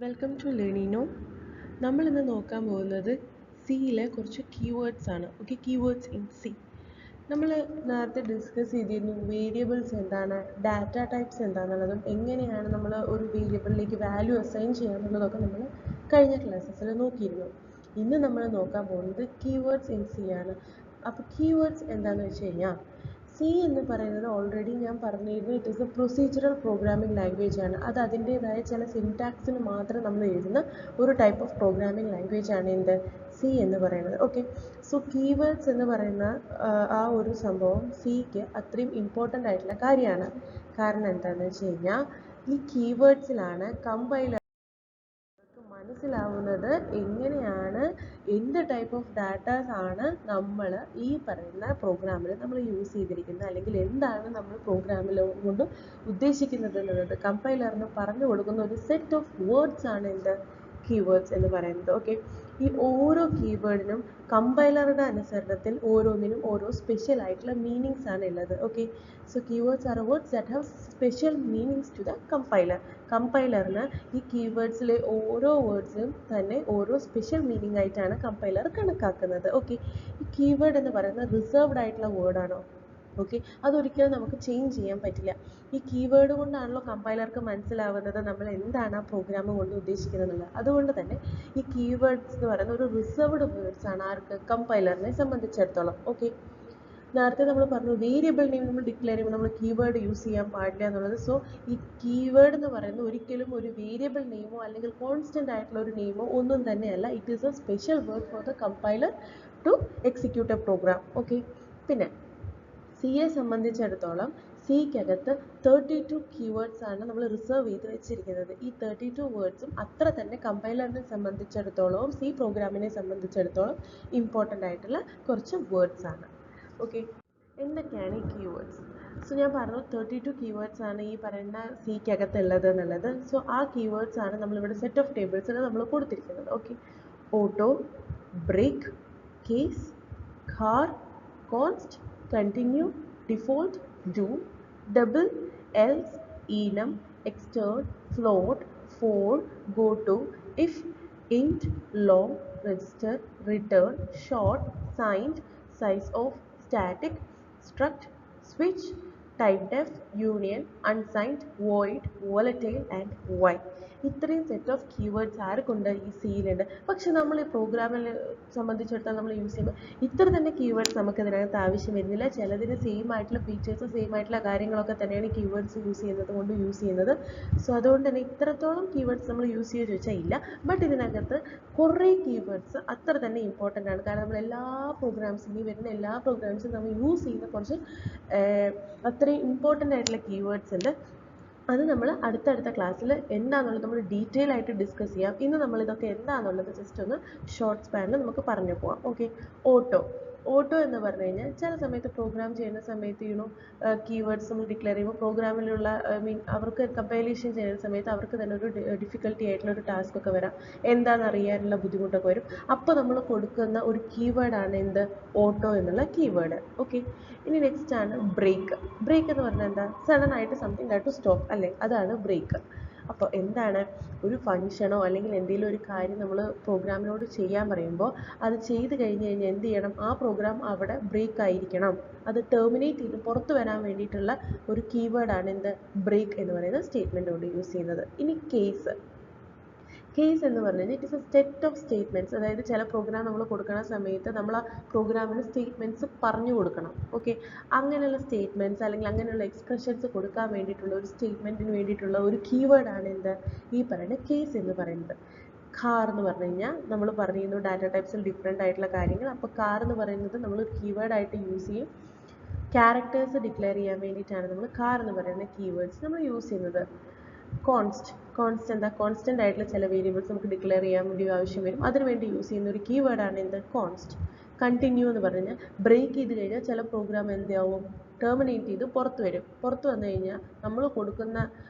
Welcome to Learnino. നമ്മൾ ഇന്ന് നോക്കാൻ പോകുന്നത് സിയിലെ കുറച്ച് കീവേഡ്സ് ആണ്. Okay, keywords in C. നമ്മൾ നേരത്തെ ഡിസ്കസ് ചെയ്തിരുന്നു വേരിയബിൾസ് എന്താണ്, ഡാറ്റ ടൈപ്സ് എന്താണെന്നുള്ളതും എങ്ങനെയാണ് നമ്മൾ ഒരു വേരിയബിളിലേക്ക് വാല്യൂ അസൈൻ ചെയ്യാന്നുള്ളതൊക്കെ നമ്മൾ കഴിഞ്ഞ ക്ലാസ്സസിൽ നോക്കിയിരുന്നു. ഇന്ന് നമ്മൾ നോക്കാൻ പോകുന്നത് കീവേഡ്സ് ഇൻ സി ആണ്. അപ്പോൾ കീവേഡ്സ് എന്താണെന്ന് വെച്ച് കഴിഞ്ഞാൽ സി എന്ന് പറയുന്നത് ഓൾറെഡി ഞാൻ പറഞ്ഞിരുന്നു, it is A procedural programming language ആണ്. അത് അതിൻ്റേതായ ചില സിൻടാക്സിന് മാത്രം നമ്മൾ എഴുതുന്ന ഒരു ടൈപ്പ് ഓഫ് പ്രോഗ്രാമിംഗ് ലാംഗ്വേജ് ആണ് എന്ത് സി എന്ന് പറയുന്നത്. ഓക്കെ, സോ കീവേഡ്സ് എന്ന് പറയുന്ന ആ ഒരു സംഭവം സിക്ക് അത്രയും ഇമ്പോർട്ടൻ്റ് ആയിട്ടുള്ള കാര്യമാണ്. കാരണം എന്താണെന്ന് വെച്ച് കഴിഞ്ഞാൽ ഈ കീവേഡ്സിലാണ് കമ്പൈലർ മനസ്സിലാവുന്നത് എങ്ങനെയാണ് എന്ത് ടൈപ്പ് ഓഫ് ഡാറ്റാസ് ആണ് നമ്മൾ ഈ പറയുന്ന പ്രോഗ്രാമിൽ നമ്മൾ യൂസ് ചെയ്തിരിക്കുന്നത്, അല്ലെങ്കിൽ എന്താണ് നമ്മൾ പ്രോഗ്രാമിൽ കൊണ്ട് ഉദ്ദേശിക്കുന്നത് എന്നുള്ളത് കമ്പൈലറിന് പറഞ്ഞു കൊടുക്കുന്ന ഒരു സെറ്റ് ഓഫ് വേർഡ്സ് ആണ് എന്ത് കീവേഡ്സ് എന്ന് പറയുന്നത്. ഓക്കെ, ഈ ഓരോ കീവേഡിനും കമ്പൈലറുടെ അനുസരണത്തിൽ ഓരോന്നിനും ഓരോ സ്പെഷ്യൽ ആയിട്ടുള്ള മീനിങ്സ് ആണ് ഉള്ളത്. Okay, so keywords are words that have special meanings to the compiler. കമ്പൈലറിന് ഈ കീവേഡ്സിലെ ഓരോ വേർഡ്സും തന്നെ ഓരോ സ്പെഷ്യൽ മീനിങ് ആയിട്ടാണ് കമ്പൈലർ കണക്കാക്കുന്നത്. ഓക്കെ, ഈ കീവേഡ് എന്ന് പറയുന്നത് റിസർവ്ഡ് ആയിട്ടുള്ള വേർഡാണോ? ഓക്കെ, അതൊരിക്കലും നമുക്ക് ചേഞ്ച് ചെയ്യാൻ പറ്റില്ല. ഈ കീവേഡ് കൊണ്ടാണല്ലോ കമ്പൈലർക്ക് മനസ്സിലാവുന്നത് നമ്മൾ എന്താണ് ആ പ്രോഗ്രാം കൊണ്ട് ഉദ്ദേശിക്കുന്നത് എന്നുള്ളത്. അതുകൊണ്ട് തന്നെ ഈ കീവേഡ്സ് എന്ന് പറയുന്ന ഒരു റിസർവ്ഡ് വേർഡ്സ് ആണ് ആർക്ക്, കമ്പൈലറിനെ സംബന്ധിച്ചിടത്തോളം. ഓക്കെ, നേരത്തെ നമ്മൾ പറഞ്ഞു വേരിയബിൾ നെയിം നമ്മൾ ഡിക്ലെയർ ചെയ്യുമ്പോൾ നമ്മൾ കീവേഡ് യൂസ് ചെയ്യാൻ പാടില്ല എന്നുള്ളത്. സോ ഈ കീവേഡ് എന്ന് പറയുന്നത് ഒരിക്കലും ഒരു വേരിയബിൾ നെയിമോ അല്ലെങ്കിൽ കോൺസ്റ്റന്റ് ആയിട്ടുള്ള ഒരു നെയിമോ ഒന്നും തന്നെയല്ല. It is a special word for the compiler to execute a program. Okay, പിന്നെ സിയെ സംബന്ധിച്ചിടത്തോളം സിക്കകത്ത് 32 കീവേഡ്സ് ആണ് നമ്മൾ റിസർവ് ചെയ്ത് വെച്ചിരിക്കുന്നത്. ഈ 32 വേർഡ്സും അത്ര തന്നെ കമ്പൈലറിനെ സംബന്ധിച്ചിടത്തോളം സി പ്രോഗ്രാമിനെ സംബന്ധിച്ചിടത്തോളം ഇമ്പോർട്ടൻ്റ് ആയിട്ടുള്ള കുറച്ച് വേർഡ്സ് ആണ്. ഓക്കെ, എന്തൊക്കെയാണ് ഈ കീവേഡ്സ്? സോ ഞാൻ പറഞ്ഞു 32 കീവേഡ്സ് ആണ് ഈ പറയുന്ന സിക്കകത്ത് ഉള്ളത് എന്നുള്ളത്. സോ ആ കീവേഡ്സ് ആണ് നമ്മളിവിടെ സെറ്റ് ഓഫ് ടേബിൾസിൽ നമ്മൾ കൊടുത്തിരിക്കുന്നത്. Okay, auto, break, case, char, const, continue, default, do, double, else, enum, extern, float, for, go to, if, int, long, register, return, short, signed, size of, static, struct, switch, typedef, union, unsigned, void, volatile and void. ഇത്രയും set of keywords ആർക്കുണ്ട് ഈ സിയിലുണ്ട്. പക്ഷെ നമ്മൾ ഈ പ്രോഗ്രാമിൽ സംബന്ധിച്ചിടത്തോളം നമ്മൾ use ചെയ്യുമ്പോൾ ഇത്ര തന്നെ കീവേഡ്സ് നമുക്ക് ഇതിനകത്ത് ആവശ്യം വരുന്നില്ല. ചിലതിന് സെയിം ആയിട്ടുള്ള ഫീച്ചേഴ്സ് സെയിം ആയിട്ടുള്ള കാര്യങ്ങളൊക്കെ തന്നെയാണ് കീവേഡ്സ് യൂസ് ചെയ്യുന്നത്. സോ അതുകൊണ്ട് തന്നെ ഇത്രത്തോളം കീവേഡ്സ് നമ്മൾ യൂസ് ചെയ്ത് ചോദിച്ചാൽ ഇല്ല. ബട്ട് ഇതിനകത്ത് കുറേ കീവേഡ്സ് അത്ര തന്നെ ഇമ്പോർട്ടൻ്റ് ആണ്. കാരണം നമ്മൾ എല്ലാ പ്രോഗ്രാംസിനും ഈ വരുന്ന എല്ലാ പ്രോഗ്രാംസും നമ്മൾ യൂസ് ചെയ്യുന്ന കുറച്ച് അത്രയും ഇമ്പോർട്ടൻ്റ് ആയിട്ടുള്ള കീവേഡ്സ് ഉണ്ട്. അത് നമ്മൾ അടുത്തടുത്ത ക്ലാസ്സിൽ എന്താണെന്നുള്ളത് നമ്മൾ ഡീറ്റെയിൽ ആയിട്ട് ഡിസ്കസ് ചെയ്യാം. ഇന്ന് നമ്മൾ ഇതൊക്കെ എന്താണെന്നുള്ളത് ജസ്റ്റ് ഒന്ന് ഷോർട്ട് സ്പാനിൽ നമുക്ക് പറഞ്ഞു പോകാം. ഓക്കെ, ഓട്ടോ എന്ന് പറഞ്ഞു കഴിഞ്ഞാൽ ചില സമയത്ത് പ്രോഗ്രാം ചെയ്യുന്ന സമയത്ത് കീവേഡ്സ് നമ്മൾ ഡിക്ലെയർ ചെയ്യുമ്പോൾ പ്രോഗ്രാമിലുള്ള അവർക്ക് കമ്പൈലേഷൻ ചെയ്യുന്ന സമയത്ത് അവർക്ക് തന്നെ ഒരു ഡിഫിക്കൽട്ടി ആയിട്ടുള്ള ഒരു ടാസ്ക് ഒക്കെ വരാം, എന്താണെന്ന് അറിയാനുള്ള ബുദ്ധിമുട്ടൊക്കെ വരും. അപ്പോൾ നമ്മൾ കൊടുക്കുന്ന ഒരു കീവേഡാണ് എന്ത്, ഓട്ടോ എന്നുള്ള കീവേഡ്. ഓക്കെ, ഇനി നെക്സ്റ്റ് ആണ് ബ്രേക്ക്. ബ്രേക്ക് എന്ന് പറഞ്ഞാൽ എന്താ, സഡൻ ആയിട്ട് സംതിങ് ദാറ്റ് ടു സ്റ്റോപ്പ് അല്ലേ, അതാണ് ബ്രേക്ക്. അപ്പോൾ എന്താണ്, ഒരു ഫംഗ്ഷനോ അല്ലെങ്കിൽ എന്തെങ്കിലും ഒരു കാര്യം നമ്മൾ പ്രോഗ്രാമിനോട് ചെയ്യാൻ പറയുമ്പോൾ അത് ചെയ്ത് കഴിഞ്ഞ് കഴിഞ്ഞാൽ എന്ത് ചെയ്യണം, ആ പ്രോഗ്രാം അവിടെ ബ്രേക്ക് ആയിരിക്കണം. അത് ടെർമിനേറ്റ് ചെയ്ത് പുറത്ത് വരാൻ വേണ്ടിയിട്ടുള്ള ഒരു കീവേഡാണ് എന്ത്, ബ്രേക്ക് എന്ന് പറയുന്ന സ്റ്റേറ്റ്മെൻറ്റോട് യൂസ് ചെയ്യുന്നത്. ഇനി കേസ് എന്ന് പറഞ്ഞു കഴിഞ്ഞാൽ it is A set of statements. അതായത് ചില പ്രോഗ്രാം നമ്മൾ കൊടുക്കുന്ന സമയത്ത് നമ്മൾ ആ പ്രോഗ്രാമിന് സ്റ്റേറ്റ്മെൻറ്റ്സ് പറഞ്ഞു കൊടുക്കണം. ഓക്കെ, അങ്ങനെയുള്ള സ്റ്റേറ്റ്മെൻറ്റ്സ് അല്ലെങ്കിൽ അങ്ങനെയുള്ള എക്സ്പ്രഷൻസ് കൊടുക്കാൻ വേണ്ടിയിട്ടുള്ള ഒരു സ്റ്റേറ്റ്മെൻറ്റിന് വേണ്ടിയിട്ടുള്ള ഒരു കീവേഡാണ് എന്ത്, ഈ പറയുന്ന കേസ് എന്ന് പറയുന്നത്. കാർ എന്ന് പറഞ്ഞു കഴിഞ്ഞാൽ നമ്മൾ പറഞ്ഞിരുന്നു ഡാറ്റ ടൈപ്സിൽ ഡിഫറെൻ്റ് ആയിട്ടുള്ള കാര്യങ്ങൾ. അപ്പോൾ കാർ എന്ന് പറയുന്നത് നമ്മൾ കീവേഡായിട്ട് യൂസ് ചെയ്യും. ക്യാരക്ടേഴ്സ് ഡിക്ലെയർ ചെയ്യാൻ വേണ്ടിയിട്ടാണ് നമ്മൾ കാർ എന്ന് പറയുന്ന കീവേഡ്സ് നമ്മൾ യൂസ് ചെയ്യുന്നത്. കോൺസ്റ്റൻ്റ് ആയിട്ടുള്ള ചില വേരിയബിൾസ് നമുക്ക് ഡിക്ലെയർ ചെയ്യാൻ വേണ്ടി ആവശ്യം വരും. അതിനുവേണ്ടി യൂസ് ചെയ്യുന്ന ഒരു കീവേഡാണ് എന്ത്, കോൺസ്റ്റ്. കണ്ടിന്യൂ എന്ന് പറഞ്ഞാൽ ബ്രേക്ക് ചെയ്ത് കഴിഞ്ഞാൽ ചില പ്രോഗ്രാം എന്താവും, ടെർമിനേറ്റ് ചെയ്ത് പുറത്ത് വന്നു കഴിഞ്ഞാൽ നമ്മൾ കൊടുക്കുന്ന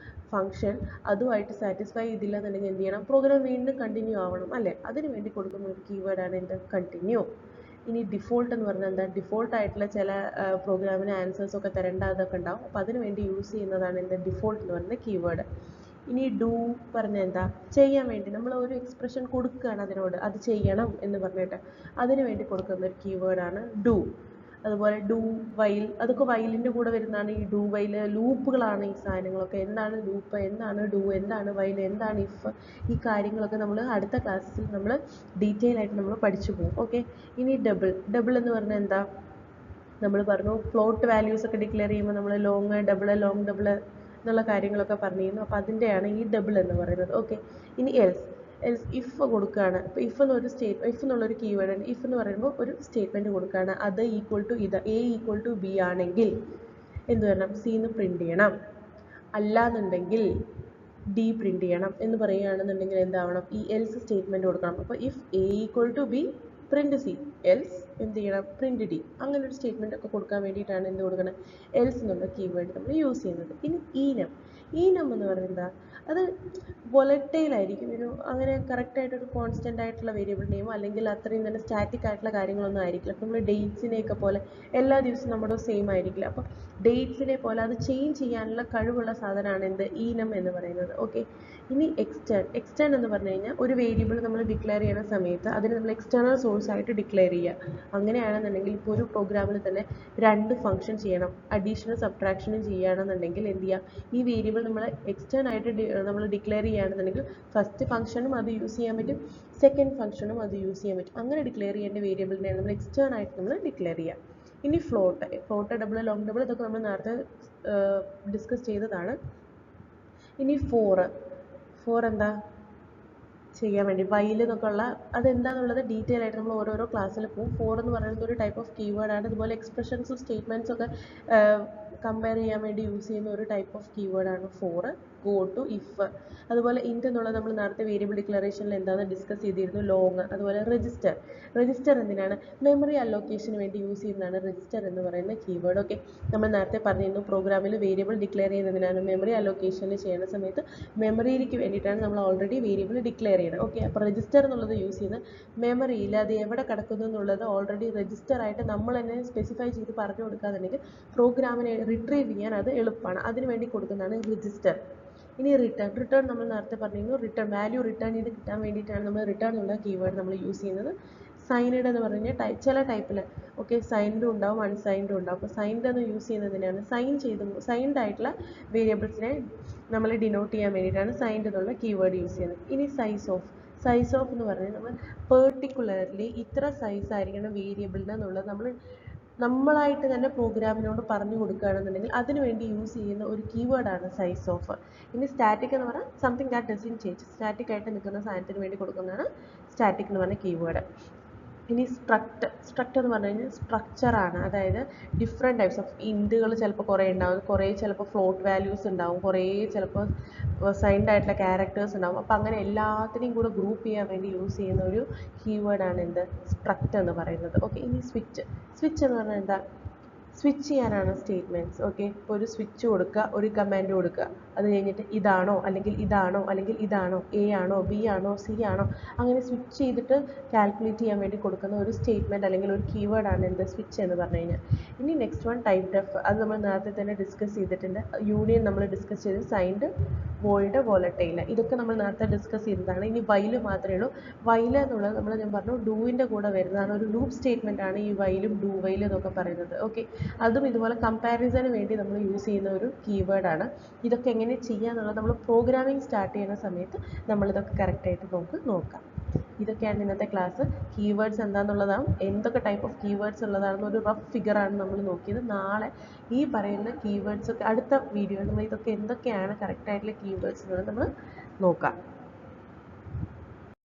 ഫംഗ്ഷൻ അതുമായിട്ട് സാറ്റിസ്ഫൈ ചെയ്തില്ല എന്നുണ്ടെങ്കിൽ എന്ത് ചെയ്യണം, പ്രോഗ്രാം വീണ്ടും കണ്ടിന്യൂ ആവണം അല്ലേ, അതിന് വേണ്ടി കൊടുക്കുന്ന ഒരു കീവേഡാണ് എന്ത്, കണ്ടിന്യൂ. ഇനി ഡിഫോൾട്ട് എന്ന് പറഞ്ഞാൽ എന്താ, ഡിഫോൾട്ട് ആയിട്ടുള്ള ചില പ്രോഗ്രാമിന് ആൻസേഴ്സ് ഒക്കെ തരേണ്ടതൊക്കെ ഉണ്ടാവും. അപ്പോൾ അതിന് വേണ്ടി യൂസ് ചെയ്യുന്നതാണ് എന്ത്, ഡിഫോൾട്ട് എന്ന് പറയുന്ന കീവേഡ്. ഇനി ഡു പറഞ്ഞ എന്താ, ചെയ്യാൻ വേണ്ടി നമ്മൾ ഒരു എക്സ്പ്രഷൻ കൊടുക്കുകയാണ് അതിനോട്, അത് ചെയ്യണം എന്ന് പറഞ്ഞിട്ട് അതിന് വേണ്ടി കൊടുക്കുന്ന ഒരു കീവേഡാണ് ഡു. അതുപോലെ ഡു വൈൽ, അതൊക്കെ വൈലിൻ്റെ കൂടെ വരുന്നതാണ് ഈ ഡു വൈൽ. ലൂപ്പുകളാണ് ഈ സാധനങ്ങളൊക്കെ. എന്താണ് ലൂപ്പ്, എന്താണ് ഡു, എന്താണ് വൈൽ, എന്താണ് ഇഫ്, ഈ കാര്യങ്ങളൊക്കെ നമ്മൾ അടുത്ത ക്ലാസ്സിൽ നമ്മൾ ഡീറ്റെയിൽ ആയിട്ട് നമ്മൾ പഠിച്ചു പോകും. ഓക്കെ. ഇനി ഡബിൾ. ഡബിൾ എന്ന് പറഞ്ഞാൽ എന്താ, നമ്മൾ പറഞ്ഞു ഫ്ലോട്ട് വാല്യൂസ് ഒക്കെ ഡിക്ലെയർ ചെയ്യുമ്പോൾ നമ്മൾ ലോങ് ഡബിൾ ലോങ് ഡബിൾ എന്നുള്ള കാര്യങ്ങളൊക്കെ പറഞ്ഞിരുന്നു. അപ്പോൾ അതിൻ്റെയാണ് ഈ ഡബിൾ എന്ന് പറയുന്നത്. ഓക്കെ. ഇനി എൽസ്. എൽസ് ഇഫ് കൊടുക്കുകയാണ്. ഇപ്പോൾ ഇഫ് എന്നൊരു ഇഫ് എന്നുള്ളൊരു കീവേഡ് ഉണ്ട്. ഇഫ് എന്ന് പറയുമ്പോൾ ഒരു സ്റ്റേറ്റ്മെൻറ്റ് കൊടുക്കുകയാണ്. അത് ഈക്വൽ ടു ഇത്, എ ഈക്വൽ ടു ബി ആണെങ്കിൽ എന്ത് വരണം, സി എന്ന് പ്രിൻറ്റ് ചെയ്യണം. അല്ലാന്നുണ്ടെങ്കിൽ ഡി പ്രിൻറ്റ് ചെയ്യണം എന്ന് പറയുകയാണെന്നുണ്ടെങ്കിൽ എന്താവണം, ഈ എൽസ് സ്റ്റേറ്റ്മെൻറ്റ് കൊടുക്കണം. അപ്പോൾ if A equal to B print C, else എന്ത് ചെയ്യണം, പ്രിൻറ്റ് ഡി. അങ്ങനെ ഒരു സ്റ്റേറ്റ്മെൻറ്റ് ഒക്കെ കൊടുക്കാൻ വേണ്ടിയിട്ടാണ് എന്ത് കൊടുക്കണം, എൽസ് എന്നുള്ള കീവേഡ് നമ്മൾ യൂസ് ചെയ്യുന്നത്. ഇനി ഈനം. ഈനം എന്ന് പറയുന്നത് അത് വൊളറ്റൈൽ ആയിരിക്കും. ഒരു അങ്ങനെ കറക്റ്റായിട്ടൊരു കോൺസ്റ്റൻ്റ് ആയിട്ടുള്ള വേരിയബിൾ നെയിമോ അല്ലെങ്കിൽ അത്രയും തന്നെ സ്റ്റാറ്റിക് ആയിട്ടുള്ള കാര്യങ്ങളൊന്നും ആയിരിക്കില്ല. അപ്പോൾ നമ്മൾ ഡേറ്റ്സിനെയൊക്കെ പോലെ എല്ലാ ദിവസവും നമ്മുടെ സെയിം ആയിരിക്കില്ല. അപ്പോൾ ഡേറ്റ്സിനെ പോലെ അത് ചേഞ്ച് ചെയ്യാനുള്ള കഴിവുള്ള സാധനമാണ് എന്ത്, ഈനം എന്ന് പറയുന്നത്. ഓക്കെ. ഇനി എക്സ്റ്റേൺ. എക്സ്റ്റേൺ എന്ന് പറഞ്ഞു കഴിഞ്ഞാൽ ഒരു വേരിയബിൾ നമ്മൾ ഡിക്ലെയർ ചെയ്യുന്ന സമയത്ത് അതിന് നമ്മൾ എക്സ്റ്റേണൽ സോഴ്സ് ആയിട്ട് ഡിക്ലെയർ ചെയ്യുക. അങ്ങനെയാണെന്നുണ്ടെങ്കിൽ ഇപ്പോൾ ഒരു പ്രോഗ്രാമിൽ തന്നെ 2 ഫംഗ്ഷൻ ചെയ്യണം, അഡീഷനും സബ്ട്രാക്ഷനും ചെയ്യുകയാണെന്നുണ്ടെങ്കിൽ എന്ത് ചെയ്യുക, ഈ വേരിയബിൾ നമ്മൾ എക്സ്റ്റേൺ ആയിട്ട് നമ്മൾ ഡിക്ലെയർ ചെയ്യുകയാണെന്നുണ്ടെങ്കിൽ ഫസ്റ്റ് ഫംഗ്ഷനും അത് യൂസ് ചെയ്യാൻ പറ്റും, സെക്കൻഡ് ഫംഗ്ഷനും അത് യൂസ് ചെയ്യാൻ പറ്റും. അങ്ങനെ ഡിക്ലെയർ ചെയ്യേണ്ട വേരിയബിളിനെയാണ് നമ്മൾ എക്സ്റ്റേൺ ആയിട്ട് നമ്മൾ ഡിക്ലെയർ ചെയ്യുക. ഇനി float. Float double long double ഇതൊക്കെ നമ്മൾ നേരത്തെ ഡിസ്കസ് ചെയ്തതാണ്. ഇനി ഫോർ എന്താ ചെയ്യാൻ വേണ്ടി, വൈൽ എന്നൊക്കെ ഉള്ള അതെന്താണെന്നുള്ളത് ഡീറ്റെയിൽ ആയിട്ട് നമ്മൾ ഓരോരോ ക്ലാസ്സിൽ പോകും. ഫോർ എന്ന് പറയുന്നത് ഒരു ടൈപ്പ് ഓഫ് കീവേഡാണ്. അതുപോലെ എക്സ്പ്രഷൻസും സ്റ്റേറ്റ്മെൻറ്റ്സും ഒക്കെ കമ്പയർ ചെയ്യാൻ വേണ്ടി യൂസ് ചെയ്യുന്ന ഒരു ടൈപ്പ് ഓഫ് കീവേഡാണ് ഫോർ. Go to, if. അതുപോലെ ഇൻറ്റ് എന്നുള്ളത് നമ്മൾ നേരത്തെ വേരിയബിൾ ഡിക്ലറേഷനിൽ എന്താണെന്ന് ഡിസ്കസ് ചെയ്തിരുന്നു, ലോങ്. അതുപോലെ രജിസ്റ്റർ. രജിസ്റ്റർ എന്തിനാണ്, മെമ്മറി അലോക്കേഷന് വേണ്ടി യൂസ് ചെയ്യുന്നതാണ് രജിസ്റ്റർ എന്ന് പറയുന്ന കീവേഡ്. ഓക്കെ. നമ്മൾ നേരത്തെ പറഞ്ഞിരുന്നു പ്രോഗ്രാമിൽ വേരിയബിൾ ഡിക്ലെയർ ചെയ്യുന്നതിനാണ്, മെമ്മറി അലോക്കേഷനിൽ ചെയ്യുന്ന സമയത്ത് മെമ്മറിയിലേക്ക് വേണ്ടിയിട്ടാണ് നമ്മൾ ഓൾറെഡി വേരിയബിൾ ഡിക്ലെയർ ചെയ്യുന്നത്. ഓക്കെ. അപ്പോൾ രജിസ്റ്റർ എന്നുള്ളത് യൂസ് ചെയ്യുന്നത് മെമ്മറിയിൽ അത് എവിടെ കിടക്കുന്നു എന്നുള്ളത് ഓൾറെഡി രജിസ്റ്റർ ആയിട്ട് നമ്മൾ തന്നെ സ്പെസിഫൈ ചെയ്ത് പറഞ്ഞു കൊടുക്കാന്നുണ്ടെങ്കിൽ പ്രോഗ്രാമിനെ റിട്രീവ് ചെയ്യാൻ അത് എളുപ്പമാണ്. അതിന് വേണ്ടി കൊടുക്കുന്നതാണ് രജിസ്റ്റർ. ഇനി റിട്ടേൺ നമ്മൾ നേരത്തെ പറഞ്ഞിരുന്നു, റിട്ടേൺ വാല്യൂ റിട്ടേൺ ചെയ്ത് കിട്ടാൻ വേണ്ടിയിട്ടാണ് നമ്മൾ റിട്ടേൺ എന്നുള്ള കീവേഡ് നമ്മൾ യൂസ് ചെയ്യുന്നത്. സൈനഡ് എന്ന് പറഞ്ഞാൽ ചില ടൈപ്പിൽ ഓക്കെ സൈൻഡും ഉണ്ടാവും അൺസൈൻഡും ഉണ്ടാവും. അപ്പോൾ സൈൻഡ് എന്ന് യൂസ് ചെയ്യുന്നതിനാണ് സൈൻഡ് ആയിട്ടുള്ള വേരിയബിൾസിനെ നമ്മൾ ഡിനോട്ട് ചെയ്യാൻ വേണ്ടിയിട്ടാണ് സൈൻഡ് എന്നുള്ള കീവേഡ് യൂസ് ചെയ്യുന്നത്. ഇനി സൈസ് ഓഫ് എന്ന് പറഞ്ഞാൽ നമ്മൾ പെർട്ടിക്കുലർലി ഇത്ര സൈസ് ആയിരിക്കണം വേരിയബിളിന് എന്നുള്ളത് നമ്മളായിട്ട് തന്നെ പ്രോഗ്രാമിനോട് പറഞ്ഞു കൊടുക്കുകയാണെന്നുണ്ടെങ്കിൽ അതിനു വേണ്ടി യൂസ് ചെയ്യുന്ന ഒരു കീവേഡാണ് സൈസ് ഓഫ്. ഇനി സ്റ്റാറ്റിക് എന്ന് പറഞ്ഞാൽ something that doesn't change, static ആയിട്ട് നിൽക്കുന്ന സാധനത്തിന് വേണ്ടി കൊടുക്കുന്നതാണ് സ്റ്റാറ്റിക് എന്ന് പറഞ്ഞ കീവേഡ്. ഇനി സ്ട്രക്റ്റ് എന്ന് പറഞ്ഞു കഴിഞ്ഞാൽ സ്ട്രക്ചറാണ്. അതായത് ഡിഫറെൻറ്റ് ടൈപ്സ് ഓഫ് ഇൻറ്റുകൾ ചിലപ്പോൾ കുറേ ഉണ്ടാവും, കുറേ ചിലപ്പോൾ ഫ്ലോട്ട് വാല്യൂസ് ഉണ്ടാവും, കുറേ ചിലപ്പോൾ സൈൻഡ് ആയിട്ടുള്ള ക്യാരക്ടേഴ്സ് ഉണ്ടാവും. അപ്പോൾ അങ്ങനെ എല്ലാത്തിനെയും കൂടെ ഗ്രൂപ്പ് ചെയ്യാൻ വേണ്ടി യൂസ് ചെയ്യുന്ന ഒരു കീവേഡാണ് എന്ത്, സ്ട്രക്റ്റ് എന്ന് പറയുന്നത്. ഓക്കെ. ഇനി സ്വിച്ച് എന്ന് പറഞ്ഞാൽ എന്താ, സ്വിച്ച് ചെയ്യാനാണ് സ്റ്റേറ്റ്മെൻറ്റ്സ്. ഓക്കെ. ഇപ്പോൾ ഒരു സ്വിച്ച് കൊടുക്കുക, ഒരു കമാൻഡ് കൊടുക്കുക, അത് കഴിഞ്ഞിട്ട് ഇതാണോ അല്ലെങ്കിൽ ഇതാണോ അല്ലെങ്കിൽ ഇതാണോ, എ ആണോ ബി ആണോ സി ആണോ, അങ്ങനെ സ്വിച്ച് ചെയ്തിട്ട് കാൽക്കുലേറ്റ് ചെയ്യാൻ വേണ്ടി കൊടുക്കുന്ന ഒരു സ്റ്റേറ്റ്മെൻറ്റ് അല്ലെങ്കിൽ ഒരു കീവേഡാണ് എന്ത്, സ്വിച്ച് എന്ന് പറഞ്ഞു കഴിഞ്ഞാൽ. ഇനി നെക്സ്റ്റ് വൺ ടൈപ്പ് ഡെഫ്. അത് നമ്മൾ നേരത്തെ തന്നെ ഡിസ്കസ് ചെയ്തിട്ടുണ്ട്. യൂണിയൻ നമ്മൾ ഡിസ്കസ് ചെയ്ത്, സൈൻഡ്, വോയിഡ്, വോളറ്റൈൽ, ഇതൊക്കെ നമ്മൾ നേരത്തെ ഡിസ്കസ് ചെയ്തതാണ്. ഇനി വൈൽ മാത്രമേ ഉള്ളൂ. വൈൽ എന്നുള്ളത് ഞാൻ പറഞ്ഞു ഡൂവിൻ്റെ കൂടെ വരുന്നതാണ്, ഒരു ലൂപ്പ് സ്റ്റേറ്റ്മെൻ്റ് ആണ് ഈ വൈലും ഡു വൈൽ എന്നൊക്കെ പറയുന്നത്. ഓക്കെ. അതും ഇതുപോലെ കമ്പാരിസന് വേണ്ടി നമ്മൾ യൂസ് ചെയ്യുന്ന ഒരു കീവേഡാണ്. ഇതൊക്കെ എങ്ങനെ ചെയ്യാന്നുള്ളത് നമ്മൾ പ്രോഗ്രാമിംഗ് സ്റ്റാർട്ട് ചെയ്യുന്ന സമയത്ത് നമ്മളിതൊക്കെ കറക്റ്റായിട്ട് നോക്കാം. ഇതൊക്കെയാണ് ഇന്നത്തെ ക്ലാസ്. കീവേഡ്സ് എന്താണെന്നുള്ളതാണ്, എന്തൊക്കെ ടൈപ്പ് ഓഫ് കീവേഡ്സ് ഉള്ളതാണെന്ന് ഒരു റഫ് ഫിഗറാണ് നമ്മൾ നോക്കിയത്. നാളെ ഈ പറയുന്ന കീവേഡ്സ് ഒക്കെ അടുത്ത വീഡിയോയിൽ നമ്മൾ ഇതൊക്കെ എന്തൊക്കെയാണ് കറക്റ്റായിട്ടുള്ള കീവേഡ്സ് എന്നുള്ളത് നമ്മൾ നോക്കാം.